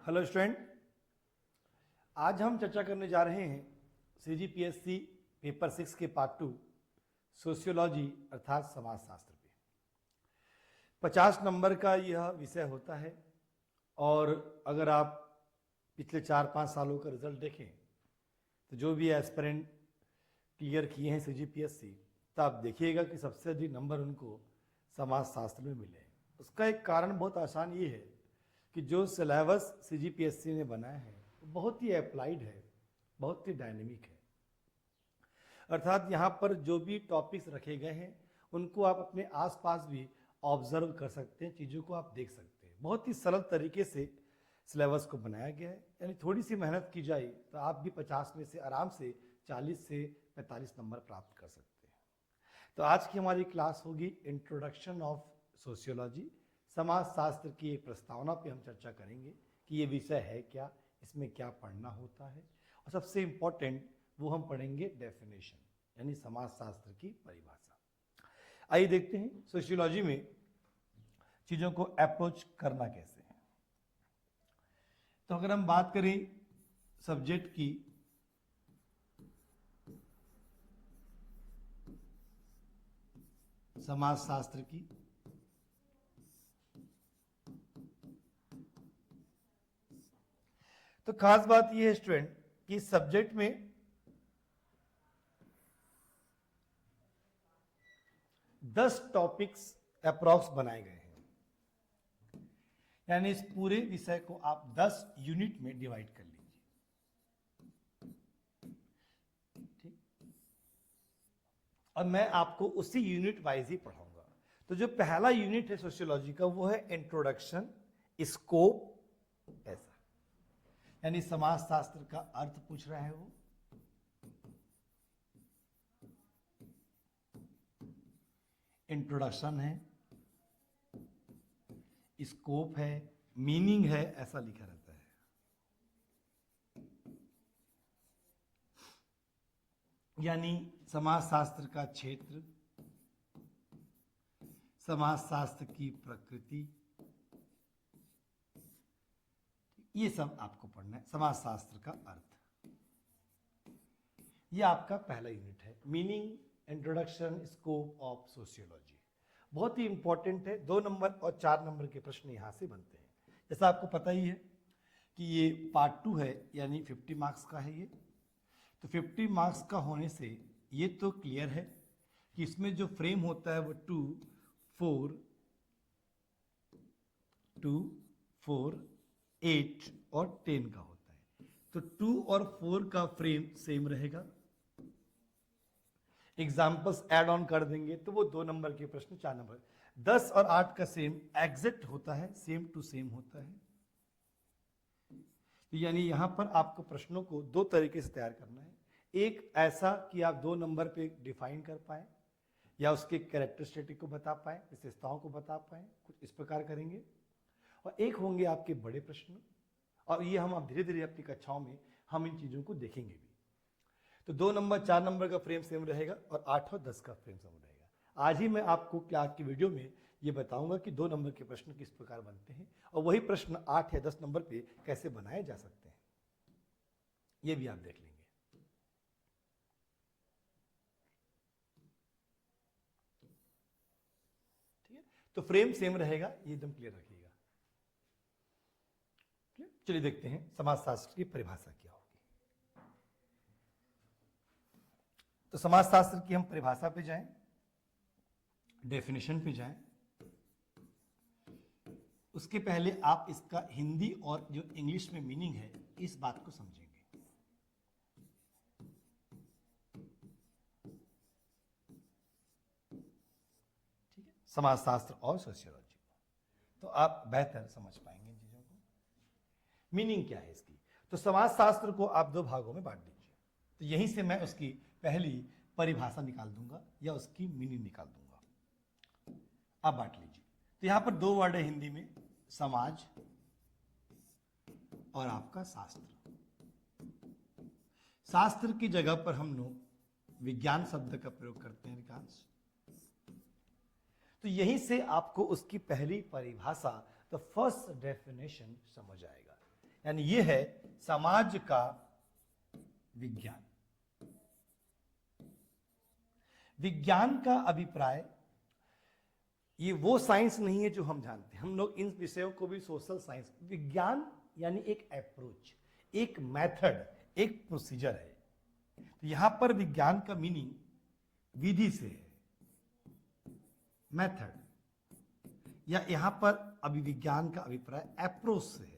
Hello student, आज हम चर्चा करने जा रहे हैं CGPSC पेपर 6 के पार्ट 2 सोशियोलॉजी अर्थात समाजशास्त्र पे। 50 नंबर का यह विषय होता है और अगर आप पिछले 4-5 सालों का रिजल्ट देखें तो जो भी एस्पिरेंट क्लियर किए हैं CGPSC, तो आप देखिएगा कि सबसे अधिक नंबर उनको समाजशास्त्र में मिले। उसका एक कारण बहुत आसान ये है कि जो सिलेबस CGPSC ने बनाया है वो बहुत ही अप्लाइड है, बहुत ही डायनेमिक है। अर्थात यहाँ पर जो भी टॉपिक्स रखे गए हैं उनको आप अपने आसपास भी ऑब्जर्व कर सकते हैं, चीज़ों को आप देख सकते हैं। बहुत ही सरल तरीके से सिलेबस को बनाया गया है, यानी थोड़ी सी मेहनत की जाए तो आप भी 50 में से आराम से 40 से 45 नंबर प्राप्त कर सकते हैं। तो आज की हमारी क्लास होगी इंट्रोडक्शन ऑफ सोशियोलॉजी। समाजशास्त्र की एक प्रस्तावना पे हम चर्चा करेंगे कि ये विषय है क्या, इसमें क्या पढ़ना होता है, और सबसे इम्पोर्टेंट वो हम पढ़ेंगे डेफिनेशन, यानी समाजशास्त्र की परिभाषा। आइए देखते हैं सोशियोलॉजी में चीज़ों को अप्रोच करना कैसे है। तो अगर हम बात करें सब्जेक्ट की, समाजशास्त्र की, तो खास बात यह है स्टूडेंट कि सब्जेक्ट में 10 टॉपिक्स अप्रॉक्स बनाए गए हैं, यानी इस पूरे विषय को आप 10 यूनिट में डिवाइड कर लीजिए। ठीक, और मैं आपको उसी यूनिट वाइज ही पढ़ाऊंगा। तो जो पहला यूनिट है सोशियोलॉजी का वो है इंट्रोडक्शन, स्कोप, ऐसा, यानी समाजशास्त्र का अर्थ पूछ रहा है वो, इंट्रोडक्शन है, स्कोप है, मीनिंग है, ऐसा लिखा रहता है। यानी समाजशास्त्र का क्षेत्र, समाजशास्त्र की प्रकृति, ये सब आपको पढ़ना है। समाजशास्त्र का अर्थ, ये आपका पहला यूनिट है, meaning, introduction, scope of sociology. बहुत ही इंपॉर्टेंट है, 2 नंबर और 4 नंबर के प्रश्न यहां से बनते हैं। जैसा आपको पता ही है कि ये पार्ट 2 है, यानी 50 मार्क्स का है ये। तो 50 मार्क्स का होने से ये तो क्लियर है कि इसमें जो फ्रेम होता है वो 2, 4, 8 और 10 का होता है। तो 2 और 4 का फ्रेम सेम रहेगा। एग्जाम्पल्स ऐड ऑन कर देंगे तो वो 2 नंबर के प्रश्न 4 नंबर। 10 और 8 का सेम एग्जैक्ट होता है, सेम टू सेम होता है। तो यानी यहां पर आपको प्रश्नों को 2 तरीके से तैयार करना है। एक ऐसा कि आप 2 नंबर पे डिफाइन कर पाए या उसके कैरेक्टरिस्टिक को बता पाए, विशेषताओं को बता पाए, कुछ इस प्रकार करेंगे। और एक होंगे आपके बड़े प्रश्न, और ये हम अब धीरे धीरे अपनी कक्षाओं में हम इन चीज़ों को देखेंगे भी। तो 2 नंबर 4 नंबर का फ्रेम सेम रहेगा और 8 और 10 का फ्रेम सेम रहेगा। आज ही मैं आपको क्लास की वीडियो में ये बताऊंगा कि 2 नंबर के प्रश्न किस प्रकार बनते हैं और वही प्रश्न 8 या 10 नंबर पे कैसे बनाए जा सकते हैं, ये भी आप देख लेंगे। ठीक है, तो फ्रेम सेम रहेगा, ये एकदम क्लियर रखिएगा। चलिए देखते हैं समाजशास्त्र की परिभाषा क्या होगी। तो समाजशास्त्र की हम परिभाषा पे जाएं, डेफिनेशन पे जाएं। उसके पहले आप इसका हिंदी और जो इंग्लिश में मीनिंग है इस बात को समझेंगे। ठीक है, समाजशास्त्र और सोशियोलॉजी को तो आप बेहतर समझ पाएंगे इन चीजों को। मीनिंग क्या है इसकी? तो समाजशास्त्र को आप 2 भागों में बांट दीजिए। तो यहीं से मैं उसकी पहली परिभाषा निकाल दूंगा या उसकी मीनिंग निकाल दूंगा। आप बांट लीजिए। तो यहां पर 2 वर्ड है हिंदी में, समाज और आपका शास्त्र। शास्त्र की जगह पर हम लोग विज्ञान शब्द का प्रयोग करते हैं अधिकांश। तो यहीं से आपको उसकी पहली परिभाषा, द फर्स्ट डेफिनेशन समझ आएगा। यानी ये है समाज का विज्ञान। विज्ञान का अभिप्राय ये वो साइंस नहीं है जो हम जानते हैं, हम लोग इन विषयों को भी सोशल साइंस। विज्ञान यानी एक अप्रोच, एक मेथड, एक प्रोसीजर है। तो यहां पर विज्ञान का मीनिंग विधि से है, मेथड, या यहां पर अभिविज्ञान का अभिप्राय अप्रोच से है,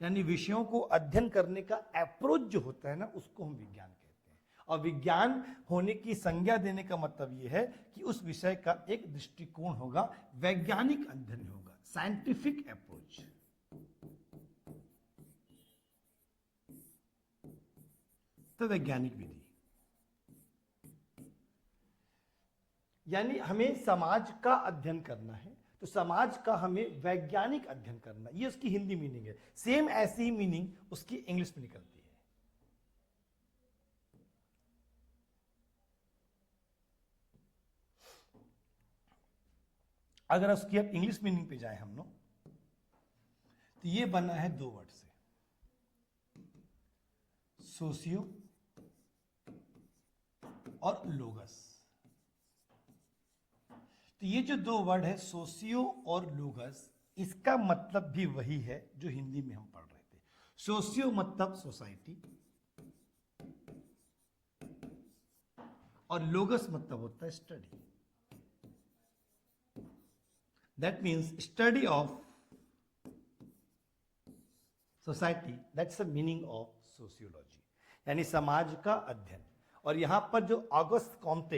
यानी विषयों को अध्ययन करने का अप्रोच जो होता है ना, उसको हम विज्ञान कहते हैं। और विज्ञान होने की संज्ञा देने का मतलब यह है कि उस विषय का एक दृष्टिकोण होगा, वैज्ञानिक अध्ययन होगा, साइंटिफिक अप्रोच। तो वैज्ञानिक विधि यानी हमें समाज का अध्ययन करना है, तो समाज का हमें वैज्ञानिक अध्ययन करना, ये उसकी हिंदी मीनिंग है। सेम ऐसी ही मीनिंग उसकी इंग्लिश में निकलती है। अगर उसकी अब इंग्लिश मीनिंग पे जाए हम लोग, तो ये बना है दो वर्ड से, सोशियो और लोगस। तो ये जो दो वर्ड है सोशियो और लोगस, इसका मतलब भी वही है जो हिंदी में हम पढ़ रहे थे। सोशियो मतलब सोसाइटी और लोगस मतलब होता है study. That means study of society, that's the meaning of sociology, यानी समाज का अध्ययन। और यहां पर जो August Comte,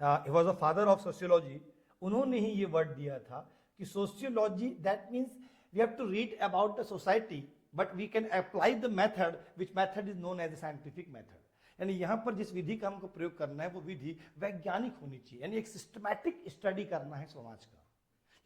he was a father of sociology, उन्होंने ही ये वर्ड दिया था कि sociology that means we have to read about the society but we can apply the method which method is known as a scientific method. यानी यहां पर जिस विधि का हमको प्रयोग करना है वो विधि वैज्ञानिक होनी चाहिए, यानी एक सिस्टमैटिक स्टडी करना है समाज का।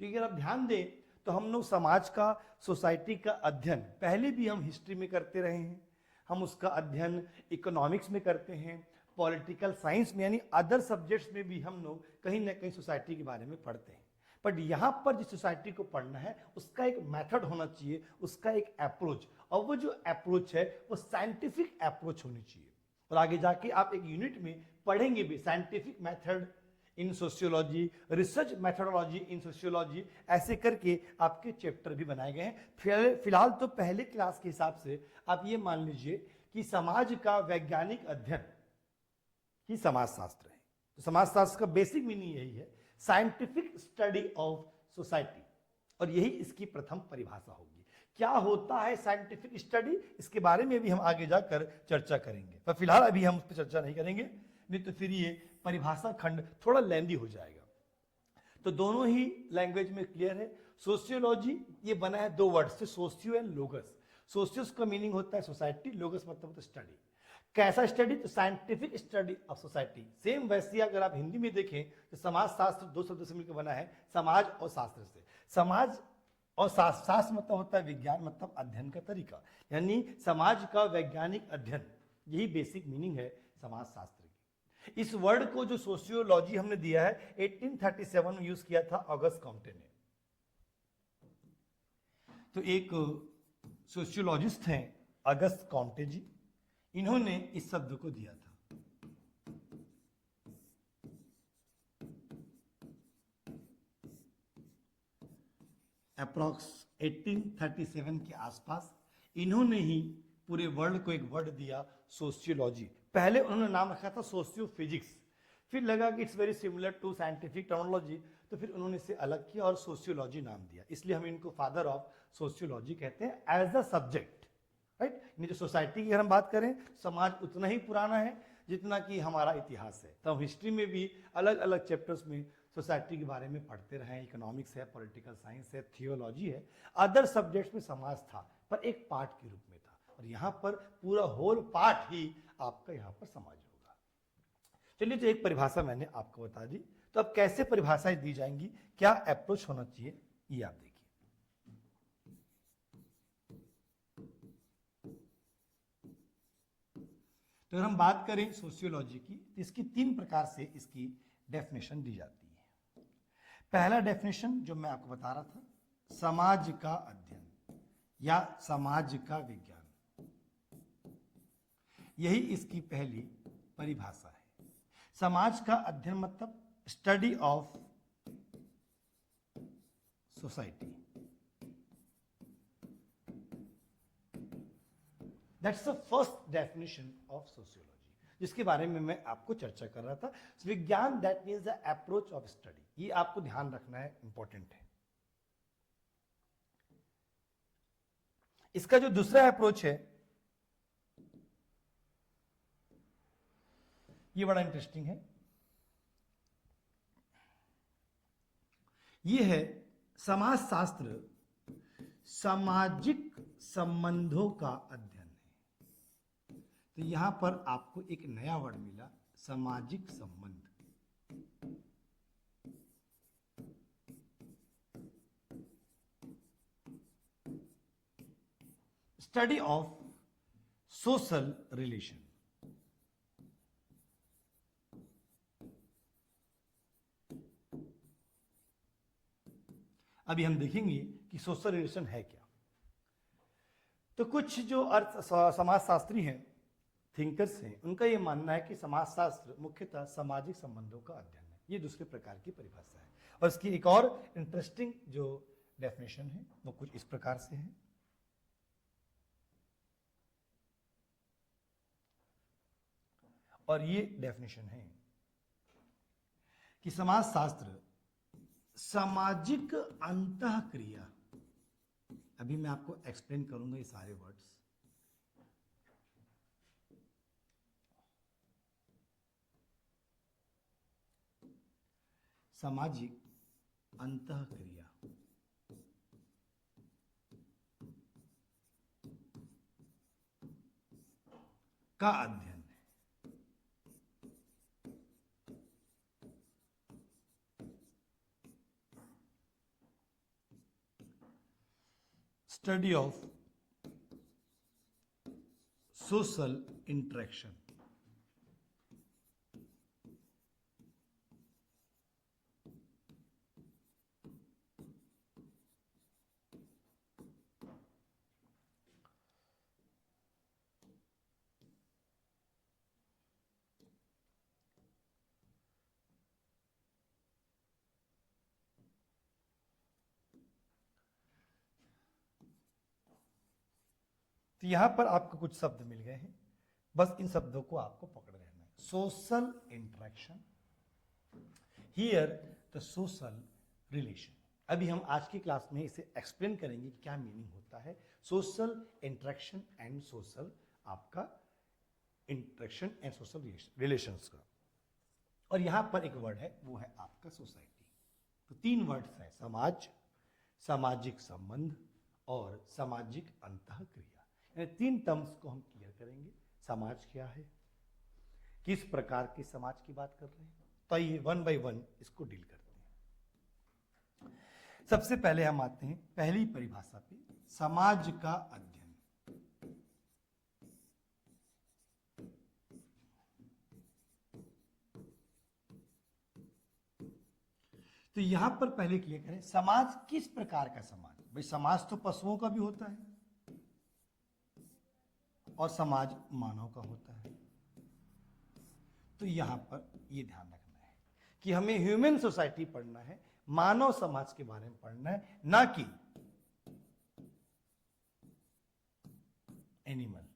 क्योंकि अगर आप ध्यान दें तो हम लोग समाज का, सोसाइटी का अध्ययन पहले भी हम हिस्ट्री में करते रहे हैं, हम उसका अध्ययन इकोनॉमिक्स में करते हैं, पॉलिटिकल साइंस में, यानी अदर सब्जेक्ट्स में भी हम लोग कहीं ना कहीं सोसाइटी के बारे में पढ़ते हैं। बट यहाँ पर जिस सोसाइटी को पढ़ना है उसका एक मेथड होना चाहिए, उसका एक अप्रोच, और वो जो अप्रोच है वो साइंटिफिक अप्रोच होनी चाहिए। और आगे जाके आप एक यूनिट में पढ़ेंगे भी scientific method in sociology, research methodology in sociology, ऐसे करके आपके चैप्टर भी बनाए गए हैं। फिलहाल तो पहले क्लास के हिसाब से आप ये मान लीजिए कि समाज का वैज्ञानिक अध्ययन ही समाजशास्त्र है। तो समाजशास्त्र का बेसिक मीनिंग यही है, साइंटिफिक स्टडी ऑफ सोसाइटी, और यही इसकी प्रथम परिभाषा होगी। क्या होता है साइंटिफिक स्टडी, इसके बारे में भी हम आगे जाकर चर्चा करेंगे, पर फिलहाल अभी हम उस पर चर्चा नहीं करेंगे, नहीं तो फिर ये परिभाषा खंड थोड़ा लेंदी हो जाएगा। तो दोनों ही लैंग्वेज में क्लियर है। सोशियोलॉजी ये बना है दो वर्ड से, सोशियो एंड लोगस। सोशियोस का मीनिंग होता है सोसाइटी, लोगस मतलब होता है स्टडी। कैसा स्टडी? तो scientific study of society. Same वैसे अगर आप हिंदी में देखें तो समाज शास्त्र दो शब्दों से मिलकर बना है, समाज और शास्त्र से। समाज और शास्त्र मतलब होता है विज्ञान, मतलब अध्ययन का तरीका, यानी समाज का वैज्ञानिक अध्ययन, यही बेसिक मीनिंग है समाज शास्त्र की। इस वर्ड को जो सोशियोलॉजी हमने दिया है 1837 में यूज किया था ऑगस्ट कॉम्टे ने। तो एक सोशियोलॉजिस्ट हैं अगस्त कॉम्टे जी, इन्होंने इस शब्द को दिया था। अप्रॉक्स 1837 के आसपास इन्होंने ही पूरे वर्ल्ड को एक वर्ड दिया सोशियोलॉजी। पहले उन्होंने नाम रखा था सोशियो फिजिक्स, फिर लगा कि it's very similar to scientific terminology, तो फिर उन्होंने इसे अलग किया और सोशियोलॉजी नाम दिया। इसलिए हम इनको फादर ऑफ सोशियोलॉजी कहते हैं एज अ सब्जेक्ट, राइट। जो सोसाइटी की अगर हम बात करें, समाज उतना ही पुराना है जितना कि हमारा इतिहास है। तो हम हिस्ट्री में भी अलग अलग चैप्टर्स में सोसाइटी के बारे में पढ़ते रहे हैं। इकोनॉमिक्स है, पॉलिटिकल साइंस है, थियोलॉजी है, अदर सब्जेक्ट्स में समाज था पर एक पार्ट के रूप में था, और यहाँ पर पूरा होल पार्ट ही आपका यहाँ पर समाज होगा। चलिए, तो एक परिभाषा मैंने आपको बता दी, तो अब कैसे परिभाषाएं दी जाएंगी, क्या अप्रोच होना चाहिए, ये आप देखिए। तो अगर हम बात करें सोशियोलॉजी की, तो इसकी तीन प्रकार से इसकी डेफिनेशन दी जाती है। पहला डेफिनेशन जो मैं आपको बता रहा था, समाज का अध्ययन, या समाज का विज्ञान, यही इसकी पहली परिभाषा है। समाज का अध्ययन मतलब study of society. That's the first definition of sociology, जिसके बारे में मैं आपको चर्चा कर रहा था। विज्ञान that means the approach of study, ये आपको ध्यान रखना है, इंपॉर्टेंट है। इसका जो दूसरा अप्रोच है ये बड़ा इंटरेस्टिंग है। ये है समाजशास्त्र सामाजिक संबंधों का अध्ययन है। तो यहां पर आपको एक नया वर्ड मिला, सामाजिक संबंध। Study of social relation. अभी हम देखेंगे कि सोशल रिलेशन है क्या। तो कुछ जो समाजशास्त्री हैं, थिंकर्स हैं, उनका ये मानना है कि समाजशास्त्र मुख्यतः सामाजिक संबंधों का अध्ययन है। ये दूसरे प्रकार की परिभाषा है। और इसकी एक और इंटरेस्टिंग जो डेफिनेशन है वो कुछ इस प्रकार से है। और ये डेफिनेशन है कि समाजशास्त्र सामाजिक अंतःक्रिया, अभी मैं आपको एक्सप्लेन करूंगा ये सारे वर्ड्स। सामाजिक अंतःक्रिया का अध्ययन है। Study of social interaction. तो यहां पर आपको कुछ शब्द मिल गए हैं, बस इन शब्दों को आपको पकड़ रहना है। Social interaction, here the social relation. अभी हम आज की क्लास में इसे एक्सप्लेन करेंगे कि क्या मीनिंग होता है सोशल इंटरेक्शन एंड सोशल, आपका इंटरेक्शन एंड सोशल रिलेशंस का। और यहां पर एक वर्ड है, वो है आपका सोसाइटी। तो तीन वर्ड्स हैं, समाज, सामाजिक संबंध और सामाजिक अंतःक्रिया। यानी तीन टर्म्स को हम क्लियर करेंगे। समाज क्या है, किस प्रकार के समाज की बात कर रहे हैं, तो ये वन बाय वन इसको डील करते हैं। सबसे पहले हम आते हैं पहली परिभाषा पे, समाज का अध्ययन। तो यहां पर पहले क्लियर करें, समाज किस प्रकार का समाज। भाई समाज तो पशुओं का भी होता है और समाज मानव का होता है। तो यहां पर यह ध्यान रखना है कि हमें ह्यूमन सोसाइटी पढ़ना है, मानव समाज के बारे में पढ़ना है, ना कि एनिमल।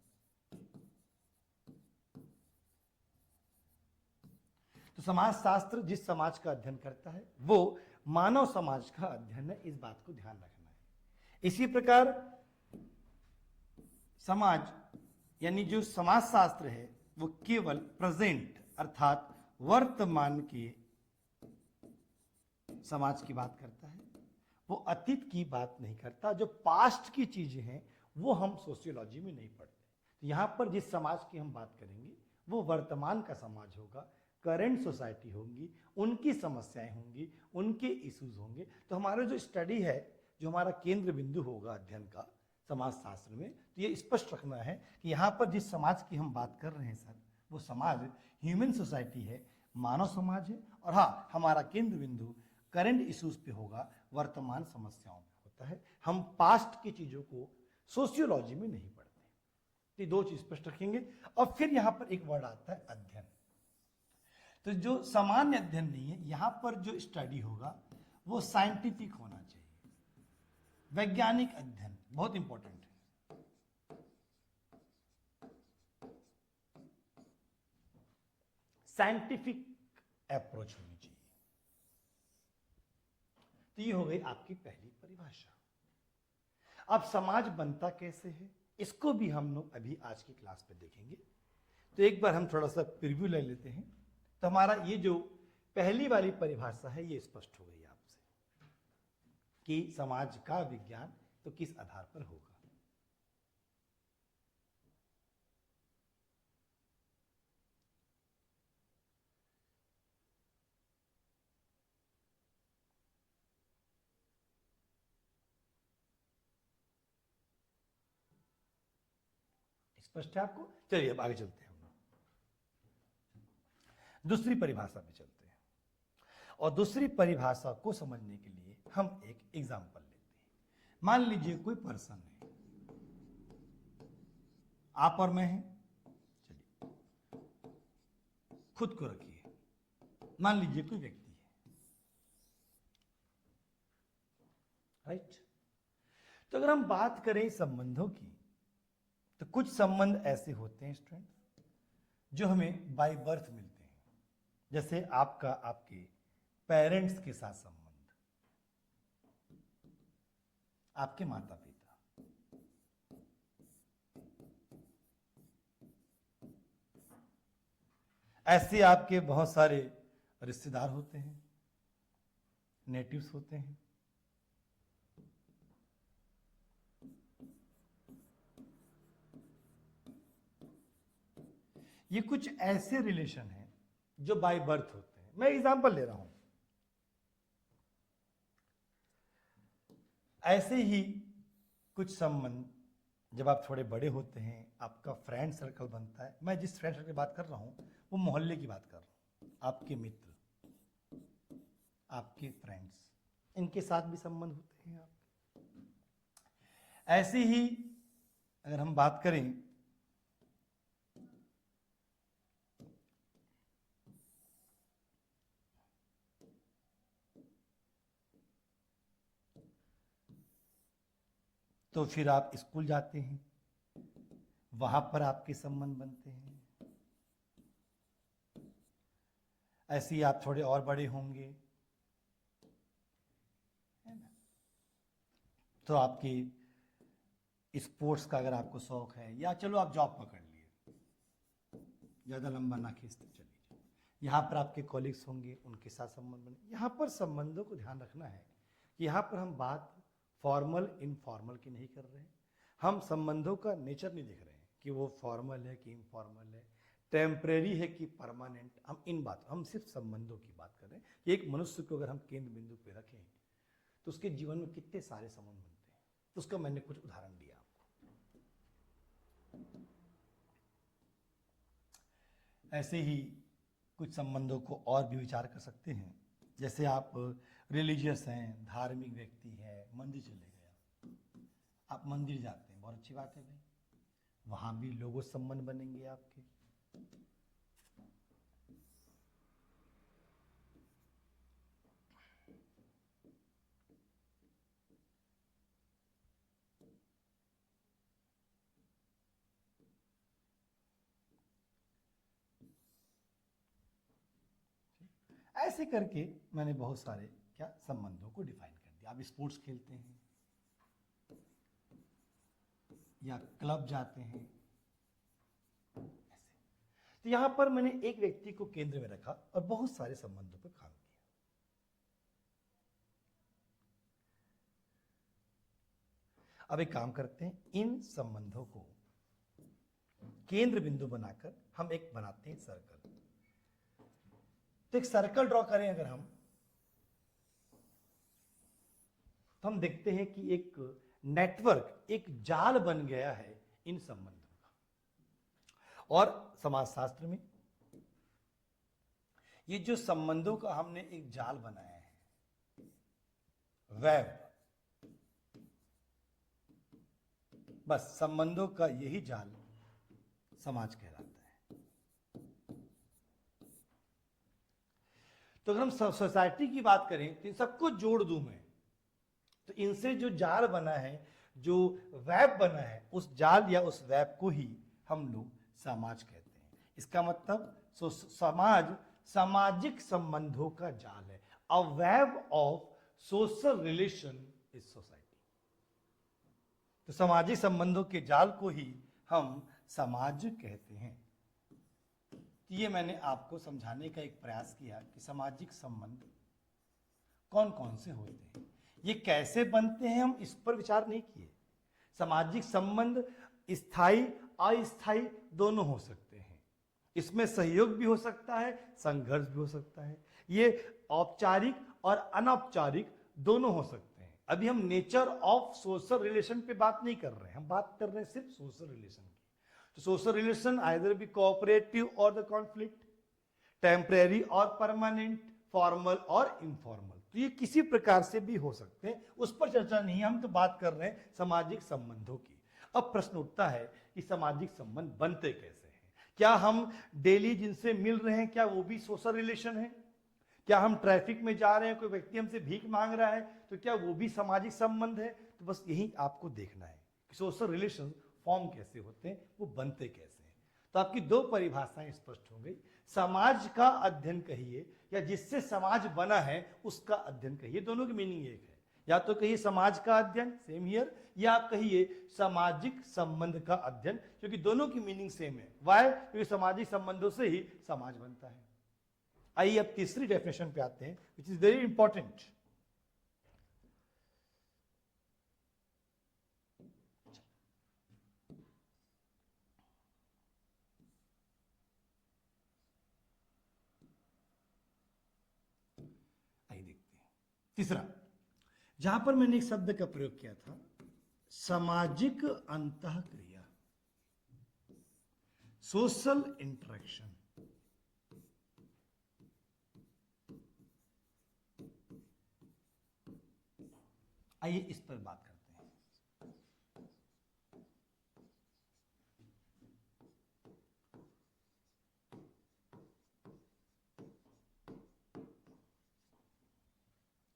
तो समाजशास्त्र जिस समाज का अध्ययन करता है वो मानव समाज का अध्ययन है, इस बात को ध्यान रखना है। इसी प्रकार समाज यानी जो समाजशास्त्र है वो केवल प्रेजेंट अर्थात वर्तमान के समाज की बात करता है, वो अतीत की बात नहीं करता। जो पास्ट की चीजें हैं वो हम सोशियोलॉजी में नहीं पढ़ते। तो यहां पर जिस समाज की हम बात करेंगे वो वर्तमान का समाज होगा, करंट सोसाइटी होंगी, उनकी समस्याएं होंगी, उनके इश्यूज होंगे। तो हमारा जो स्टडी है, जो हमारा केंद्र बिंदु होगा अध्ययन का समाजशास्त्र में, तो ये स्पष्ट रखना है कि यहाँ पर जिस समाज की हम बात कर रहे हैं सर, वो समाज ह्यूमन सोसाइटी है, मानव समाज है। और हाँ, हमारा केंद्र बिंदु करंट इश्यूज पे होगा, वर्तमान समस्याओं पे होता है। हम पास्ट की चीज़ों को सोशियोलॉजी में नहीं पढ़ते। तो ये दो चीज स्पष्ट रखेंगे। और फिर यहां पर एक वर्ड आता है अध्ययन। तो जो सामान्य अध्ययन नहीं है, यहां पर जो स्टडी होगा वो साइंटिफिक होना चाहिए, वैज्ञानिक अध्ययन, बहुत इंपॉर्टेंट है। साइंटिफिक अप्रोच होनी चाहिए। तो ये हो गई आपकी पहली परिभाषा। अब समाज बनता कैसे है, इसको भी हम लोग अभी आज की क्लास में देखेंगे। तो एक बार हम थोड़ा सा प्रीव्यू ले लेते हैं। तो हमारा ये जो पहली वाली परिभाषा है ये स्पष्ट हो गई आपसे कि समाज का विज्ञान तो किस आधार पर होगा। स्पष्ट है आपको? चलिए अब आगे चलते हैं। हम दूसरी परिभाषा में चलते हैं। और दूसरी परिभाषा को समझने के लिए हम एक एग्जांपल लेते हैं। मान लीजिए कोई पर्सन है, आप और मैं हैं। चलिए खुद को रखिए, मान लीजिए कोई व्यक्ति है, राइट। तो अगर हम बात करें संबंधों की, तो कुछ संबंध ऐसे होते हैं स्टूडेंट जो हमें बाय बर्थ मिलते हैं। जैसे आपका आपके पेरेंट्स के साथ संबंध, आपके माता पिता, ऐसे आपके बहुत सारे रिश्तेदार होते हैं, नेटिव्स होते हैं। ये कुछ ऐसे रिलेशन हैं जो बाय बर्थ होते हैं। मैं एग्जांपल ले रहा हूं। ऐसे ही कुछ संबंध जब आप थोड़े बड़े होते हैं, आपका फ्रेंड सर्कल बनता है। मैं जिस फ्रेंड सर्कल की बात कर रहा हूं वो मोहल्ले की बात कर रहा हूं। आपके मित्र, आपके फ्रेंड्स, इनके साथ भी संबंध होते हैं आपके। ऐसे ही अगर हम बात करें तो फिर आप स्कूल जाते हैं, वहां पर आपके संबंध बनते हैं। ऐसे ही आप थोड़े और बड़े होंगे, है ना, तो आपकी स्पोर्ट्स का अगर आपको शौक है, या चलो आप जॉब पकड़ लिए, ज्यादा लंबा ना खींचते चलिए, यहाँ पर आपके कॉलीग्स होंगे, उनके साथ संबंध बने। यहाँ पर संबंधों को ध्यान रखना है कि यहाँ पर हम बात फॉर्मल इनफॉर्मल की नहीं कर रहे हैं। हम संबंधों का नेचर नहीं देख रहे हैं कि वो फॉर्मल है कि इनफॉर्मल है, टेम्परेरी है कि परमानेंट। हम इन बात, हम सिर्फ संबंधों की बात कर रहे हैं कि एक मनुष्य को अगर हम केंद्र बिंदु पे रखें तो उसके जीवन में कितने सारे संबंध बनते हैं। तो उसका मैंने कुछ उदाहरण दिया आपको। ऐसे ही कुछ संबंधों को और भी विचार कर सकते हैं। जैसे आप रिलीजियस हैं, धार्मिक व्यक्ति है, मंदिर चले गए, आप मंदिर जाते हैं, बहुत अच्छी बात है भाई, वहां भी लोगों से संबंध बनेंगे आपके। ऐसे करके मैंने बहुत सारे क्या संबंधों को डिफाइन कर दिया। आप स्पोर्ट्स खेलते हैं या क्लब जाते हैं, ऐसे। तो यहां पर मैंने एक व्यक्ति को केंद्र में रखा और बहुत सारे संबंधों पर काम किया। अब एक काम करते हैं, इन संबंधों को केंद्र बिंदु बनाकर हम एक बनाते हैं सर्कल। तो एक सर्कल ड्रॉ करें अगर हम, तो हम देखते हैं कि एक नेटवर्क, एक जाल बन गया है इन संबंधों का। और समाजशास्त्र में ये जो संबंधों का हमने एक जाल बनाया है, वेब, बस संबंधों का यही जाल समाज कहलाता है। तो अगर हम सोसाइटी की बात करें तो इन सबको जोड़ दूं मैं, तो इनसे जो जाल बना है, जो वेब बना है, उस जाल या उस वेब को ही हम लोग समाज कहते हैं। इसका मतलब समाज सामाजिक संबंधों का जाल है। A web of social relation is society. तो सामाजिक संबंधों के जाल को ही हम समाज कहते हैं। तो ये मैंने आपको समझाने का एक प्रयास किया कि सामाजिक संबंध कौन कौन से होते हैं, ये कैसे बनते हैं, हम इस पर विचार नहीं किए। सामाजिक संबंध स्थायी अस्थायी दोनों हो सकते हैं। इसमें सहयोग भी हो सकता है, संघर्ष भी हो सकता है। ये औपचारिक और अनौपचारिक दोनों हो सकते हैं। अभी हम नेचर ऑफ सोशल रिलेशन पे बात नहीं कर रहे हैं, हम बात कर रहे हैं सिर्फ सोशल रिलेशन की। तो social relation either be cooperative और द कॉन्फ्लिक्ट, टेम्परेरी और परमानेंट, फॉर्मल और इनफॉर्मल। तो ये किसी प्रकार से भी हो सकते हैं, उस पर चर्चा नहीं है, हम तो बात कर रहे हैं सामाजिक संबंधों की। अब प्रश्न उठता है कि सामाजिक संबंध बनते कैसे हैं? क्या हम डेली जिनसे मिल रहे हैं, क्या वो भी सोशल रिलेशन है? क्या हम ट्रैफिक में जा रहे हैं, कोई व्यक्ति हमसे भीख मांग रहा है, तो क्या वो भी सामाजिक संबंध है? तो बस यही आपको देखना है कि सोशल रिलेशन फॉर्म कैसे होते हैं, वो बनते कैसे हैं। तो आपकी दो परिभाषाएं स्पष्ट हो गई। समाज का अध्ययन कहिए या जिससे समाज बना है उसका अध्ययन कहिए, दोनों की मीनिंग एक है। या तो कहिए समाज का अध्ययन, सेम हियर, या आप कहिए सामाजिक संबंध का अध्ययन, क्योंकि दोनों की मीनिंग सेम है। वाई? क्योंकि सामाजिक संबंधों से ही समाज बनता है। आइए अब तीसरी डेफिनेशन पे आते हैं, विच इज वेरी इंपॉर्टेंट। आइए देखते हैं तीसरा, जहां पर मैंने एक शब्द का प्रयोग किया था, सामाजिक अंतःक्रिया, सोशल इंटरेक्शन। आइए इस पर बात करते हैं।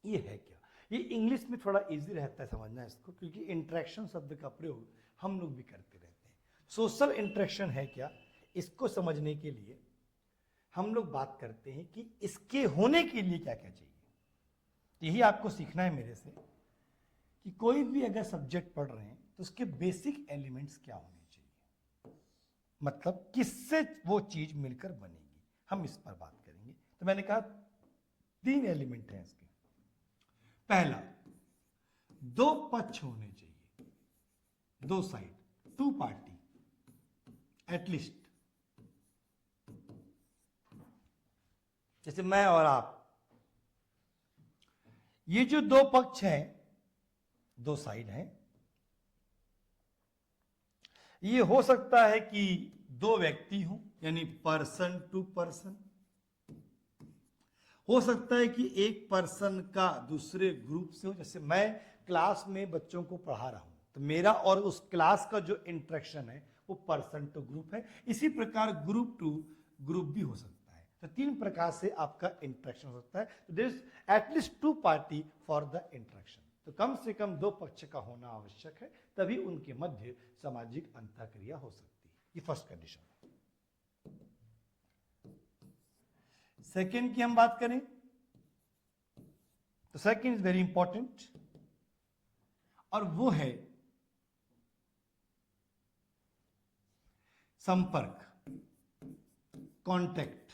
ये है क्या? ये इंग्लिश में थोड़ा इजी रहता है समझना इसको, क्योंकि इंटरेक्शन शब्द का प्रयोग हम लोग भी करते रहते हैं। सोशल इंटरेक्शन है क्या, इसको समझने के लिए हम लोग बात करते हैं कि इसके होने के लिए क्या क्या चाहिए। यही आपको सीखना है मेरे से कि कोई भी अगर सब्जेक्ट पढ़ रहे हैं तो उसके बेसिक एलिमेंट्स क्या होने चाहिए, मतलब किससे वो चीज मिलकर बनेगी, हम इस पर बात करेंगे। तो मैंने कहा 3 एलिमेंट हैं इसके। पहला, 2 पक्ष होने चाहिए, 2 साइड, 2 पार्टी एटलीस्ट। जैसे मैं और आप, ये जो 2 पक्ष हैं, 2 साइड हैं, ये हो सकता है कि 2 व्यक्ति हों, यानी पर्सन टू पर्सन। हो सकता है कि एक पर्सन का दूसरे ग्रुप से हो, जैसे मैं क्लास में बच्चों को पढ़ा रहा हूं, तो मेरा और उस क्लास का जो इंटरेक्शन है वो पर्सन टू ग्रुप है। इसी प्रकार ग्रुप टू ग्रुप भी हो सकता है। तो 3 प्रकार से आपका इंटरेक्शन हो सकता है। तो there is at least 2 party for the interaction. तो कम से कम 2 पक्ष का होना आवश्यक है, तभी उनके मध्य सामाजिक अंतःक्रिया हो सकती है। ये फर्स्ट कंडीशन। सेकेंड की हम बात करें तो सेकेंड इज वेरी इंपॉर्टेंट, और वो है संपर्क, कांटेक्ट।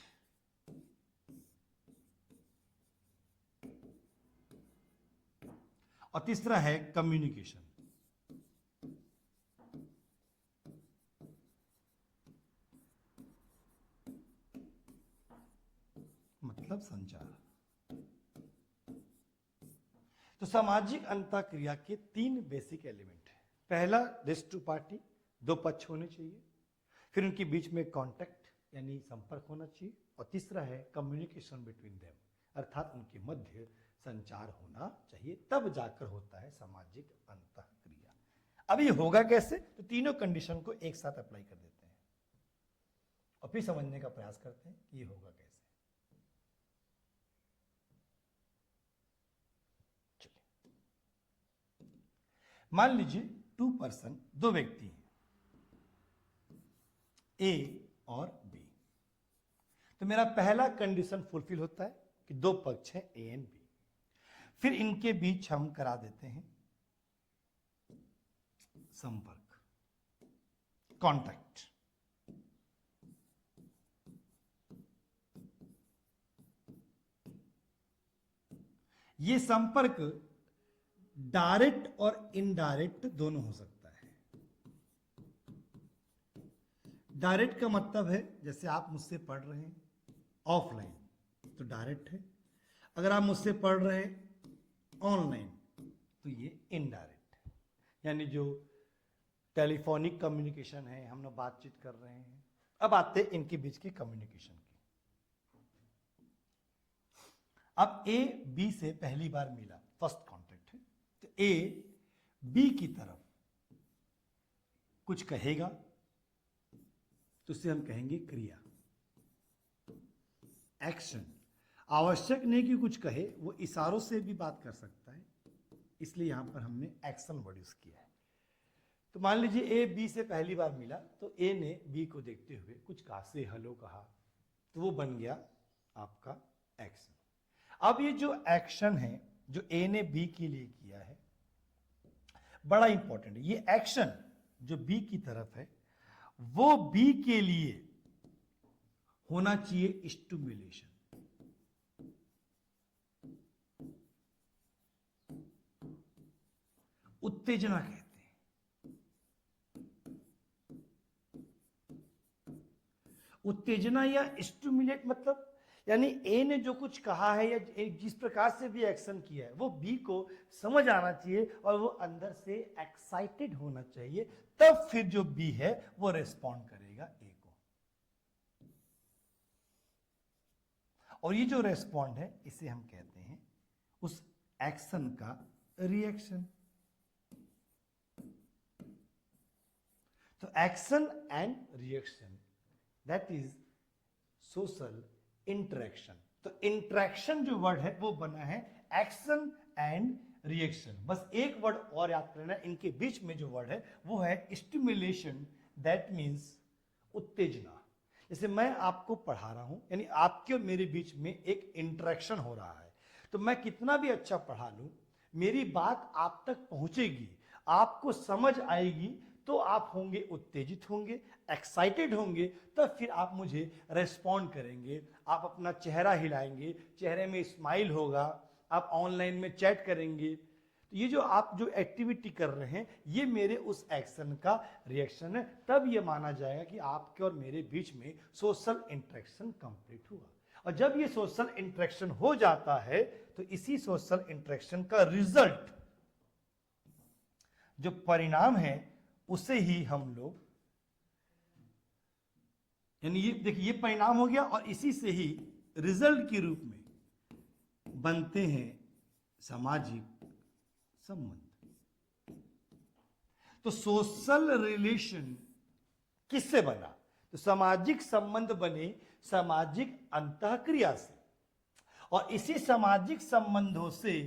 और तीसरा है कम्युनिकेशन, मतलब संचार। तो सामाजिक अंतःक्रिया के 3 बेसिक एलिमेंट हैं। पहला, दिस 2 पार्टी, 2 पक्ष होने चाहिए। फिर उनके बीच में कांटेक्ट यानी संपर्क होना चाहिए। और तीसरा है कम्युनिकेशन बिटवीन देम, अर्थात उनके मध्य संचार होना चाहिए, तब जाकर होता है सामाजिक अंतःक्रिया। अब ये होगा कैसे? तो तीनों कंडीशन को एक साथ अप्लाई कर देते हैं और फिर समझने का प्रयास करते हैं कि ये होगा कैसे। चलिए, मान लीजिए 2 पर्सन, 2 व्यक्ति हैं, ए और बी। तो मेरा पहला कंडीशन फुलफिल होता है कि 2 पक्ष हैं ए एंड बी। फिर इनके बीच हम करा देते हैं संपर्क, कॉन्टैक्ट। ये संपर्क डायरेक्ट और इनडायरेक्ट दोनों हो सकता है। डायरेक्ट का मतलब है जैसे आप मुझसे पढ़ रहे हैं ऑफलाइन तो डायरेक्ट है, अगर आप मुझसे पढ़ रहे हैं ऑनलाइन तो ये इनडायरेक्ट है। यानी जो टेलीफोनिक कम्युनिकेशन है, हम लोग बातचीत कर रहे हैं। अब आते हैं इनके बीच की कम्युनिकेशन की। अब ए बी से पहली बार मिला, फर्स्ट कांटेक्ट है, तो ए बी की तरफ कुछ कहेगा तो उसे हम कहेंगे क्रिया, एक्शन। आवश्यक नहीं कि कुछ कहे, वो इशारों से भी बात कर सकता है, इसलिए यहां पर हमने एक्शन वर्ड यूज किया है। तो मान लीजिए ए बी से पहली बार मिला तो ए ने बी को देखते हुए कुछ कहा, से हेलो कहा, तो वो बन गया आपका एक्शन। अब ये जो एक्शन है जो ए ने बी के लिए किया है बड़ा इंपॉर्टेंट है। ये एक्शन जो बी की तरफ है वो बी के लिए होना चाहिए स्टिमुलेशन। उत्तेजना कहते हैं। उत्तेजना या स्टिमुलेट मतलब यानी ए ने जो कुछ कहा है या जिस प्रकार से भी एक्शन किया है वो बी को समझ आना चाहिए और वो अंदर से एक्साइटेड होना चाहिए, तब फिर जो बी है वो रेस्पॉन्ड करेगा ए को। और ये जो रेस्पॉन्ड है इसे हम कहते हैं उस एक्शन का रिएक्शन। तो action and reaction that is social interaction. तो इंटरेक्शन जो वर्ड है वो बना है एक्शन एंड रिएक्शन। बस एक वर्ड और याद करना, इनके बीच में जो वर्ड है वो है स्टिमुलेशन, दैट मीन्स उत्तेजना। जैसे मैं आपको पढ़ा रहा हूं यानी आपके और मेरे बीच में एक इंटरेक्शन हो रहा है, तो मैं कितना भी अच्छा पढ़ा लूं, मेरी बात आप तक पहुंचेगी, आपको समझ आएगी, तो आप होंगे उत्तेजित होंगे, एक्साइटेड होंगे, तब फिर आप मुझे रेस्पॉन्ड करेंगे, आप अपना चेहरा हिलाएंगे, चेहरे में स्माइल होगा, आप ऑनलाइन में चैट करेंगे। तो ये जो आप जो एक्टिविटी कर रहे हैं ये मेरे उस एक्शन का रिएक्शन है, तब ये माना जाएगा कि आपके और मेरे बीच में सोशल इंटरेक्शन कंप्लीट हुआ। और जब ये सोशल इंटरेक्शन हो जाता है तो इसी सोशल इंटरेक्शन का रिजल्ट, जो परिणाम है, उसे ही हम लोग, यानी ये देखिए ये परिणाम हो गया और इसी से ही रिजल्ट के रूप में बनते हैं सामाजिक संबंध। तो सोशल रिलेशन किससे बना? तो सामाजिक संबंध बने सामाजिक अंतःक्रिया से, और इसी सामाजिक संबंधों से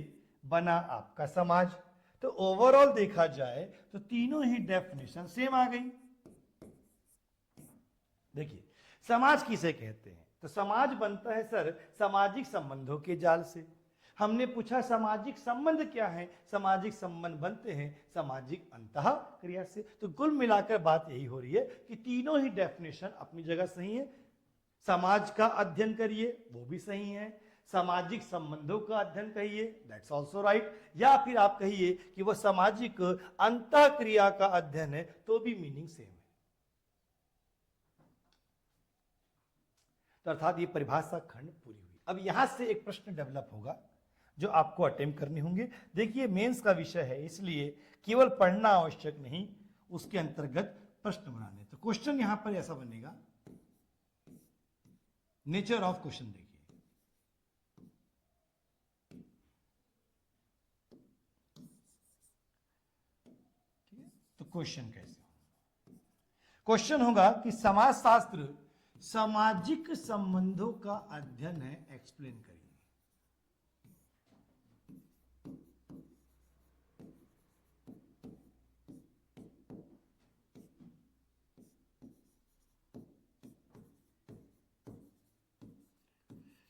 बना आपका समाज। तो ओवरऑल देखा जाए तो तीनों ही डेफिनेशन सेम आ गई। देखिए समाज किसे कहते हैं? तो समाज बनता है सर सामाजिक संबंधों के जाल से। हमने पूछा सामाजिक संबंध क्या है? सामाजिक संबंध बनते हैं सामाजिक अंतःक्रिया से। तो कुल मिलाकर बात यही हो रही है कि तीनों ही डेफिनेशन अपनी जगह सही है। समाज का अध्ययन करिए वो भी सही है, सामाजिक संबंधों का अध्ययन कहिए दैट्स आल्सो राइट, या फिर आप कहिए कि वह सामाजिक अंतःक्रिया का अध्ययन है तो भी मीनिंग सेम है। तो अर्थात ये परिभाषा खंड पूरी हुई। अब यहां से एक प्रश्न डेवलप होगा जो आपको अटेम्प्ट करने होंगे। देखिए मेंस का विषय है इसलिए केवल पढ़ना आवश्यक नहीं, उसके अंतर्गत प्रश्न बनाने। तो क्वेश्चन यहां पर ऐसा बनेगा, नेचर ऑफ क्वेश्चन देखिए, ठीक है। तो क्वेश्चन कैसे हो? क्वेश्चन होगा कि समाजशास्त्र सामाजिक संबंधों का अध्ययन है, एक्सप्लेन करिए।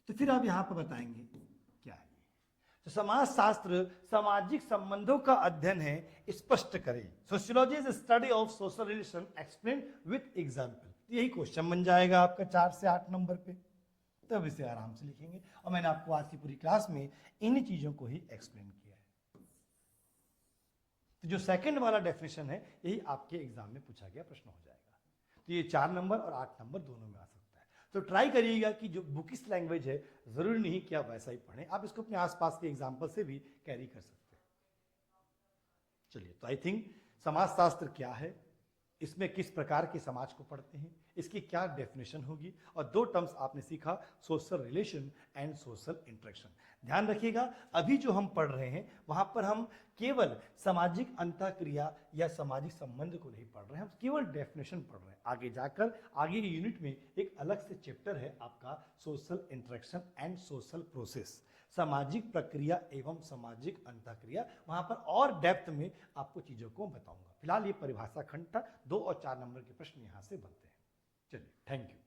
तो फिर आप यहां पर बताएंगे क्या है। तो समाजशास्त्र सामाजिक संबंधों का अध्ययन है, स्पष्ट करें। Sociology is study of social relation explain with example. यही क्वेश्चन बन जाएगा आपका 4 से 8 नंबर पे, तब इसे आराम से लिखेंगे। और मैंने आपको आज की पूरी क्लास में इन चीजों को ही एक्सप्लेन किया है। तो जो सेकंड वाला डेफिनेशन है यही आपके एग्जाम में पूछा गया प्रश्न हो जाएगा। तो ये 4 नंबर और 8 नंबर दोनों में आ सकता है। तो ट्राई करिएगा कि जो बुकिश लैंग्वेज है जरूरी नहीं कि आप वैसा ही पढ़ें, आप इसको अपने आसपास के एग्जाम्पल से भी कैरी कर सकते हैं। चलिए, तो आई थिंक समाजशास्त्र क्या है, इसमें किस प्रकार के समाज को पढ़ते हैं, इसकी क्या डेफिनेशन होगी, और 2 टर्म्स आपने सीखा, social relation and social interaction. ध्यान रखिएगा, अभी जो हम पढ़ रहे हैं वहां पर हम केवल सामाजिक अंतःक्रिया या सामाजिक संबंध को नहीं पढ़ रहे हैं, हम केवल डेफिनेशन पढ़ रहे हैं। आगे जाकर आगे की यूनिट में एक अलग से चैप्टर है आपका social interaction and social process, सामाजिक प्रक्रिया एवं सामाजिक अंतःक्रिया। वहां पर और डेप्थ में आपको चीजों को बताऊंगा। फिलहाल ये परिभाषा खंड था, 2 और 4 नंबर के प्रश्न यहां से बनते हैं। चलिए, थैंक यू।